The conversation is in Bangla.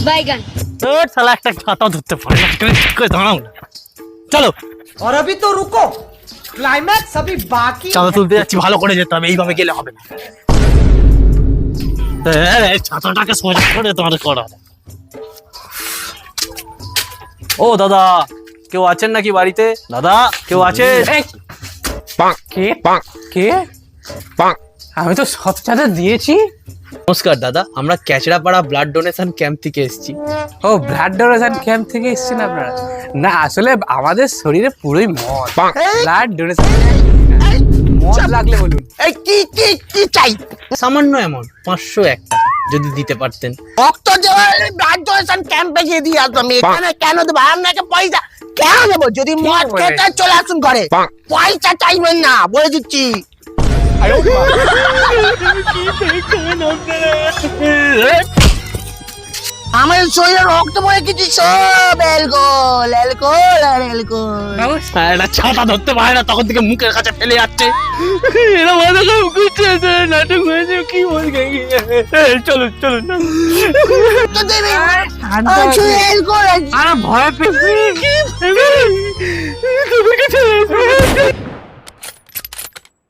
बैगन। তোর শালা একটা ছাতা ধরতে পারে না, করে দাঁড়াও না। চলো और अभी तो रुको, क्लाइमैक्स अभी बाकी চাঁদা তুলতে যাচ্ছি, ভালো করে যেতে হবে, এইভাবে গেলে হবে না। ছাতাটাকে সোজা করে তোমার করা। ও দাদা, কেউ আছেন নাকি বাড়িতে? দাদা কেউ আছে? কে কে আমি তো সব চাঁদা দিয়েছি। নমস্কার দাদা, আমরা ক্যাচড়াপাড়া ব্লাড ডোনেশন ক্যাম্প থেকে এসেছি। ও ব্লাড ডোনেশন ক্যাম্প থেকে এসেছেন আপনারা? না আসলে আমাদের শরীরে পুরোই মদ, ব্লাড ডোনেশন। মদ লাগলে বলুন। এই কি কি কি চাই? সামান্য এমন 500 একটা যদি দিতে পারতেন। রক্ত দেওয়ার ব্লাড ডোনেশন ক্যাম্পে গিয়ে দিয়ে আসবো আমি। এখানে কেন দেবো আপনাকে পয়সা? কেন দেবো? যদি মদ বলে? খেতে চলে আসুন ঘরে, পয়সা চাইবেন না, বলে দিচ্ছি। আমার শরীরে রক্ত পড়ে কিছু সব অ্যালকোহল অ্যালকোহল আর অ্যালকোহল। একটা ছাতা ধরতে পারে না, তখন থেকে মুখের কাছে ফেলে যাচ্ছে। এরা মাথা খারাপ করছে, নাটক হয়েছে কি বলবে? চলো চলো না। তো দেবে আমার শরীরে অ্যালকোহল আছে। আরে ভয় পেয়ে